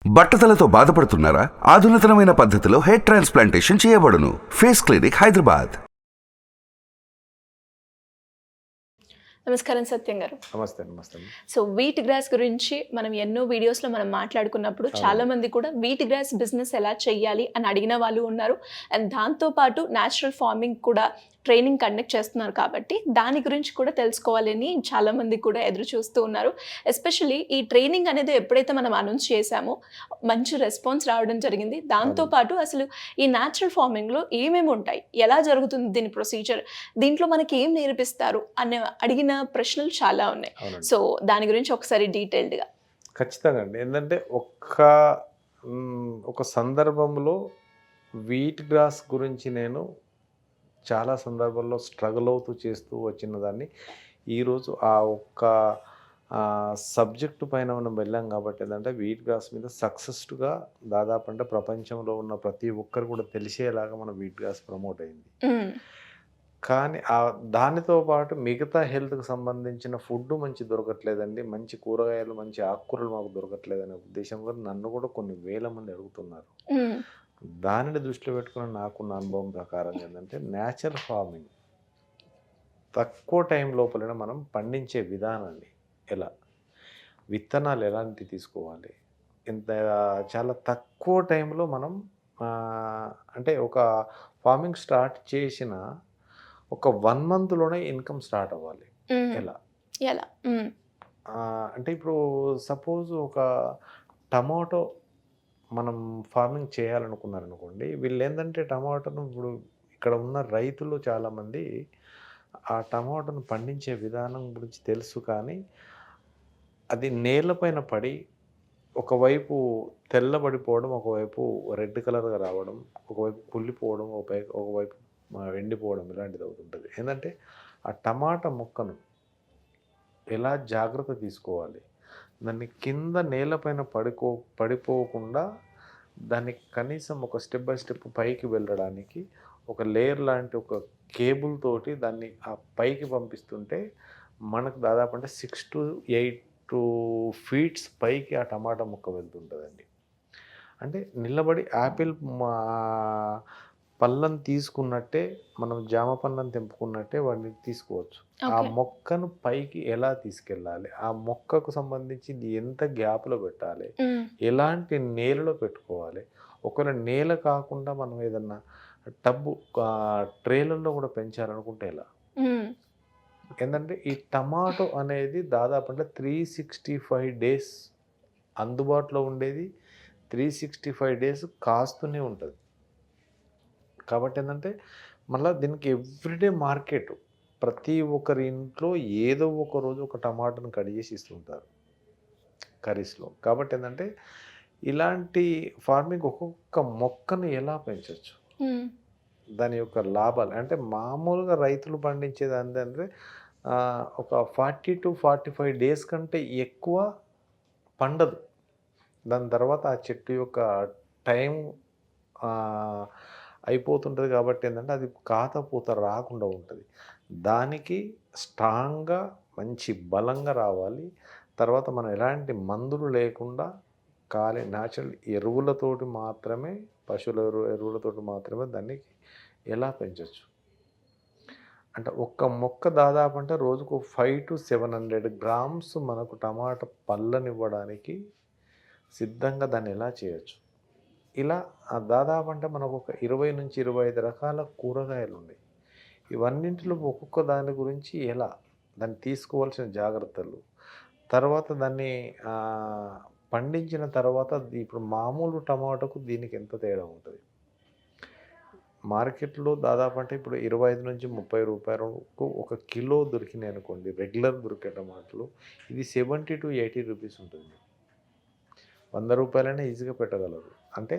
బట్టతలతో బాధపడుతున్నారా? ఆధునితనమైన పద్ధతిలో hair transplantation చేయబడును. Face clinic Hyderabad. నమస్కారం సత్యం గారు. నమస్తే నమస్తే. సో వీట్ గ్రాస్ గురించి మనం ఎన్నో వీడియోస్లో మనం మాట్లాడుకున్నప్పుడు చాలా మంది కూడా వీట్ గ్రాస్ బిజినెస్ ఎలా చెయ్యాలి అని అడిగిన వాళ్ళు ఉన్నారు. అండ్ దాంతోపాటు న్యాచురల్ ఫార్మింగ్ కూడా ట్రైనింగ్ కండక్ట్ చేస్తున్నారు కాబట్టి దాని గురించి కూడా తెలుసుకోవాలని చాలామంది కూడా ఎదురు చూస్తూ ఉన్నారు. ఎస్పెషల్లీ ఈ ట్రైనింగ్ అనేది ఎప్పుడైతే మనం అనౌన్స్ చేశామో మంచి రెస్పాన్స్ రావడం జరిగింది. దాంతోపాటు అసలు ఈ న్యాచురల్ ఫార్మింగ్లో ఏమేమి ఉంటాయి, ఎలా జరుగుతుంది దీని ప్రొసీజర్, దీంట్లో మనకి ఏం నేర్పిస్తారు అనే అడిగిన ప్రశ్నలు చాలా ఉన్నాయి. సో దాని గురించి ఒకసారి డీటెయిల్డ్గా. ఖచ్చితంగా అండి. ఏంటంటే ఒక సందర్భంలో వీట్ గ్రాస్ గురించి నేను చాలా సందర్భాల్లో స్ట్రగుల్ అవుతూ చేస్తూ వచ్చిన దాన్ని ఈరోజు ఆ ఒక్క సబ్జెక్టు పైన మనం వెళ్ళాం కాబట్టి ఏంటంటే వీట్ గ్రాస్ మీద సక్సెస్గా దాదాపు అంటే ప్రపంచంలో ఉన్న ప్రతి ఒక్కరు కూడా తెలిసేలాగా మన వీట్ గ్రాస్ ప్రమోట్ అయింది. కానీ దానితో పాటు మిగతా హెల్త్కి సంబంధించిన ఫుడ్ మంచి దొరకట్లేదండి, మంచి కూరగాయలు మంచి ఆకుకూరలు మాకు దొరకట్లేదనే ఉద్దేశంలో నన్ను కూడా కొన్ని వేల మంది అడుగుతున్నారు. దానిని దృష్టిలో పెట్టుకుని నాకున్న అనుభవం ప్రకారం ఏంటంటే న్యాచురల్ ఫార్మింగ్ తక్కువ టైం లోపలనే మనం పండించే విధానాన్ని, ఎలా విత్తనాలు ఎలాంటి తీసుకోవాలి, చాలా తక్కువ టైంలో మనం అంటే ఒక ఫార్మింగ్ స్టార్ట్ చేసిన ఒక 1 monthలోనే ఇన్కమ్ స్టార్ట్ అవ్వాలి. ఎలా అంటే ఇప్పుడు సపోజ్ ఒక టమాటో మనం ఫార్మింగ్ చేయాలనుకున్నారనుకోండి, వీళ్ళు ఏంటంటే టమాటోను ఇప్పుడు ఇక్కడ ఉన్న రైతులు చాలామంది ఆ టమాటోను పండించే విధానం గురించి తెలుసు, కానీ అది నేలపైన పడి ఒకవైపు తెల్లబడిపోవడం, ఒకవైపు రెడ్ కలర్గా రావడం, ఒకవైపు కుళ్ళిపోవడం, ఒకవైపు ఎండిపోవడం ఇలాంటిది అవుతుంటుంది. ఏంటంటే ఆ టమాటా మొక్కను ఎలా జాగ్రత్త తీసుకోవాలి, దాన్ని కింద నేలపైన పడిపోకుండా దాన్ని కనీసం ఒక స్టెప్ బై స్టెప్ పైకి వెళ్ళడానికి ఒక లేయర్ లాంటి ఒక కేబుల్ తోటి దాన్ని ఆ పైకి పంపిస్తుంటే మనకు దాదాపు అంటే 6 to 8 feet పైకి ఆ టమాటా మొక్క వెళ్తుంటుందండి. అంటే నిలబడి యాపిల్ పళ్ళను తీసుకున్నట్టే మనం జామ పళ్ళను తెంపుకున్నట్టే వాడిని తీసుకోవచ్చు. ఆ మొక్కను పైకి ఎలా తీసుకెళ్ళాలి, ఆ మొక్కకు సంబంధించి ఎంత గ్యాప్లో పెట్టాలి, ఎలాంటి నేలలో పెట్టుకోవాలి, ఒకవేళ నేల కాకుండా మనం ఏదన్నా టబ్బు ట్రేలల్లో కూడా పెంచాలనుకుంటే ఎలా. ఏంటంటే ఈ టమాటో అనేది దాదాపు అంటే 365 days అందుబాటులో ఉండేది, 365 days కాస్తూనే ఉంటుంది. కాబట్టి ఏంటంటే మళ్ళీ దీనికి ఎవ్రీడే మార్కెట్, ప్రతి ఒక్కరి ఇంట్లో ఏదో ఒక రోజు ఒక టమాటాను కట్ చేసి ఇస్తుంటారు కర్రీస్లో. కాబట్టి ఏంటంటే ఇలాంటి ఫార్మింగ్ ఒక్కొక్క మొక్కను ఎలా పెంచవచ్చు, దాని యొక్క లాభాలు అంటే మామూలుగా రైతులు పండించేది అంటే ఒక 40 to 45 days కంటే ఎక్కువ పండదు. దాని తర్వాత ఆ చెట్టు యొక్క టైం అయిపోతుంటుంది. కాబట్టి ఏంటంటే అది కాత పూత రాకుండా ఉంటుంది. దానికి స్ట్రాంగ్గా మంచి బలంగా రావాలి. తర్వాత మనం ఎలాంటి మందులు లేకుండా ఖాళీ న్యాచురల్ ఎరువులతోటి మాత్రమే, పశువుల ఎరువులతోటి మాత్రమే దాన్ని ఎలా పెంచవచ్చు అంటే ఒక్క మొక్క దాదాపు అంటే రోజుకు 500 to 700 grams మనకు టమాటా పళ్ళనివ్వడానికి సిద్ధంగా దాన్ని ఎలా చేయొచ్చు. ఇలా దాదాపు అంటే మనకు ఒక 20 నుంచి 25 రకాల కూరగాయలు ఉన్నాయి. ఇవన్నింటిలో ఒక్కొక్క దాని గురించి ఎలా, దాన్ని తీసుకోవాల్సిన జాగ్రత్తలు, తర్వాత దాన్ని పండించిన తర్వాత ఇప్పుడు మామూలు టమాటాకు దీనికి ఎంత తేడా ఉంటుంది. మార్కెట్లో దాదాపు అంటే ఇప్పుడు 25 నుంచి 30 రూపాయలకు ఒక కిలో దొరికినాయి అనుకోండి, రెగ్యులర్ దొరికే టమాటాలు, ఇది 70 to 80 rupees ఉంటుంది. 100 రూపాయలైనా ఈజీగా పెట్టగలరు. అంటే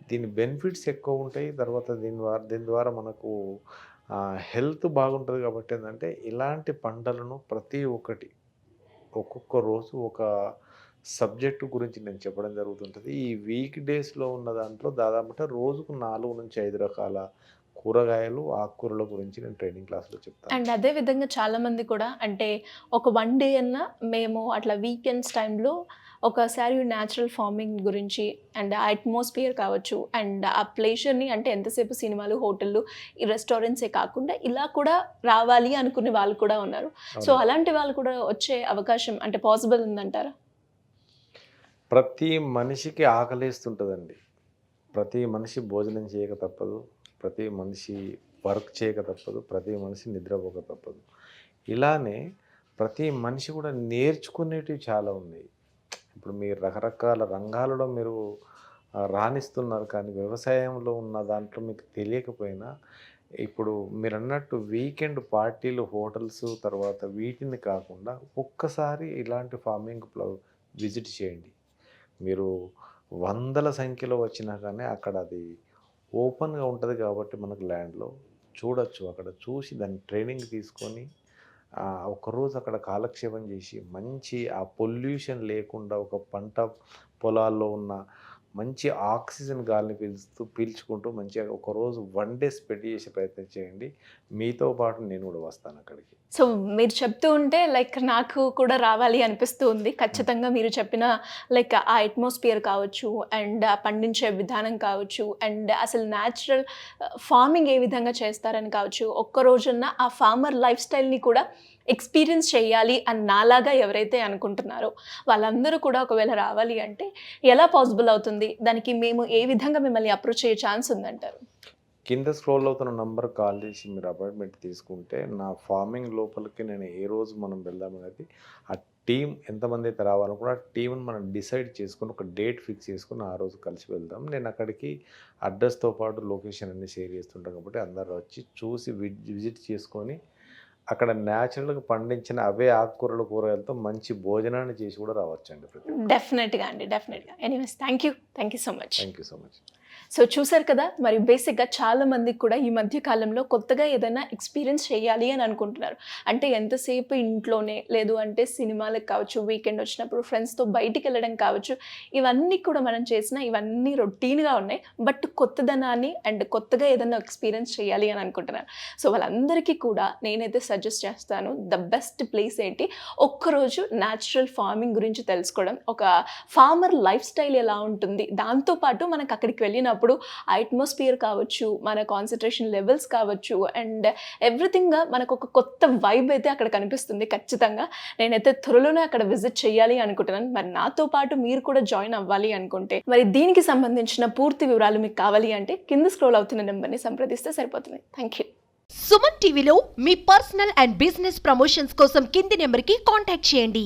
దీని బెనిఫిట్స్ ఎక్కువ ఉంటాయి. తర్వాత దీని ద్వారా మనకు హెల్త్ బాగుంటుంది. కాబట్టి ఏంటంటే ఇలాంటి పంటలను ప్రతి ఒక్కటి ఒక్కొక్క రోజు ఒక సబ్జెక్టు గురించి నేను చెప్పడం జరుగుతుంటుంది. ఈ వీక్ డేస్లో ఉన్న దాంట్లో దాదాపు అంటే రోజుకు 4 నుంచి 5 రకాల కూరగాయలు, ఆకుకూరల గురించి నేను ట్రైనింగ్ క్లాస్లో చెప్తాను. అండ్ అదే విధంగా చాలామంది కూడా అంటే ఒక 1 day అన్నా మేము అట్లా వీకెండ్స్ టైంలో ఒకసారి న్యాచురల్ ఫార్మింగ్ గురించి అండ్ ఆ అట్మాస్ఫియర్ కావచ్చు అండ్ ఆ ప్లేజర్ని అంటే ఎంతసేపు సినిమాలు హోటళ్ళు ఈ రెస్టారెంట్సే కాకుండా ఇలా కూడా రావాలి అనుకునే వాళ్ళు కూడా ఉన్నారు. సో అలాంటి వాళ్ళు కూడా వచ్చే అవకాశం అంటే పాసిబుల్ ఉందంటారా? ప్రతి మనిషికి ఆకలేస్తుంటుందండి. ప్రతి మనిషి భోజనం చేయక తప్పదు, ప్రతి మనిషి వర్క్ చేయక తప్పదు, ప్రతి మనిషి నిద్రపోక తప్పదు. ఇలానే ప్రతి మనిషి కూడా నేర్చుకునేటివి చాలా ఉన్నాయి. ఇప్పుడు మీరు రకరకాల రంగాలలో మీరు రాణిస్తున్నారు, కానీ వ్యవసాయంలో ఉన్న దాంట్లో మీకు తెలియకపోయినా ఇప్పుడు మీరు అన్నట్టు వీకెండ్ పార్టీలు, హోటల్స్ తర్వాత వీటిని కాకుండా ఒక్కసారి ఇలాంటి ఫార్మింగ్ విజిట్ చేయండి. మీరు వందల సంఖ్యలో వచ్చినా కానీ అక్కడ అది ఓపెన్గా ఉంటుంది కాబట్టి మనకు ల్యాండ్లో చూడొచ్చు. అక్కడ చూసి దాన్ని ట్రైనింగ్ తీసుకొని ఒకరోజు అక్కడ కాలక్షేపం చేసి మంచి ఆ పొల్యూషన్ లేకుండా ఒక పంట పొలాల్లో ఉన్న మంచి ఆక్సిజన్ గాలిని పీల్చుకుంటూ మంచిగా ఒకరోజు 1 డే స్పెండ్ చేసే ప్రయత్నం చేయండి. మీతో పాటు నేను కూడా వస్తాను అక్కడికి. సో మీరు చెప్తూ ఉంటే లైక్ నాకు కూడా రావాలి అనిపిస్తూ ఉంది. ఖచ్చితంగా మీరు చెప్పిన లైక్ ఆ అట్మాస్ఫియర్ కావచ్చు అండ్ ఆ పండించే విధానం కావచ్చు అండ్ అసలు న్యాచురల్ ఫార్మింగ్ ఏ విధంగా చేస్తారని కావచ్చు, ఒక్కరోజున్న ఆ ఫార్మర్ లైఫ్ స్టైల్ని కూడా ఎక్స్పీరియన్స్ చేయాలి అని నాలాగా ఎవరైతే అనుకుంటున్నారో వాళ్ళందరూ కూడా ఒకవేళ రావాలి అంటే ఎలా పాసిబుల్ అవుతుంది? దానికి మేము ఏ విధంగా మిమ్మల్ని అప్రోచ్ అయ్యే ఛాన్స్ ఉందంటారు? కింద స్క్రోల్ అవుతున్న నంబర్ కాల్ చేసి మీరు అపాయింట్మెంట్ తీసుకుంటే నా ఫార్మింగ్ లోపలికి నేను ఏ రోజు మనం వెళ్దామనేది ఆ టీం ఎంతమంది అయితే రావాలనుకున్నా ఆ టీంని మనం డిసైడ్ చేసుకుని ఒక డేట్ ఫిక్స్ చేసుకుని ఆ రోజు కలిసి వెళ్దాం. నేను అక్కడికి అడ్రస్తో పాటు లొకేషన్ అన్ని షేర్ చేస్తుంటాను కాబట్టి అందరూ వచ్చి చూసి విజిట్ చేసుకొని అక్కడ న్యాచురల్గా పండించిన అవే ఆకుకూరలు, కూరగాయలతో మంచి భోజనాన్ని చేసి కూడా రావచ్చండి. డెఫినెట్గా అండి, డెఫినెట్గా. Anyways thank you so much. Thank you so much. So చూసారు కదా, మరి బేసిక్గా చాలా మందికి కూడా ఈ మధ్య కాలంలో కొత్తగా ఏదైనా ఎక్స్పీరియన్స్ చేయాలి అని అనుకుంటున్నారు. అంటే ఎంతసేపు ఇంట్లోనే, లేదు అంటే సినిమాలకు కావచ్చు, వీకెండ్ వచ్చినప్పుడు ఫ్రెండ్స్తో బయటికి వెళ్ళడం కావచ్చు, ఇవన్నీ కూడా మనం చేసిన ఇవన్నీ రొటీన్గా ఉన్నాయి. బట్ కొత్తదనాన్ని అండ్ కొత్తగా ఏదైనా ఎక్స్పీరియన్స్ చేయాలి అని అనుకుంటున్నారు. సో వాళ్ళందరికీ కూడా నేనైతే సజెస్ట్ చేస్తాను, ద బెస్ట్ ప్లేస్ ఏంటి, ఒక్కరోజు న్యాచురల్ ఫార్మింగ్ గురించి తెలుసుకోవడం, ఒక ఫార్మర్ లైఫ్ స్టైల్ ఎలా ఉంటుంది, దాంతోపాటు మనకు అక్కడికి వెళ్ళినప్పుడు అట్మాస్ఫియర్ కావచ్చు, మన కాన్సన్ట్రేషన్ లెవెల్స్ కావచ్చు అండ్ ఎవ్రీథింగ్గా మనకు ఒక కొత్త వైబ్ అయితే అక్కడ కనిపిస్తుంది. ఖచ్చితంగా నేనైతే త్వరలోనే అక్కడ విజిట్ చేయాలి అనుకుంటున్నాను. మరి నాతో పాటు మీరు కూడా జాయిన్ అవ్వాలి అనుకుంటే మరి దీనికి సంబంధించిన పూర్తి వివరాలు మీకు కావాలి అంటే కింద స్క్రోల్ అవుతున్న నెంబర్ని సంప్రదిస్తే సరిపోతుంది. Thank you. సుమన్ టీవీలో మీ పర్సనల్ అండ్ బిజినెస్ ప్రమోషన్స్ కోసం కింది నెంబర్కి కాంటాక్ట్ చేయండి.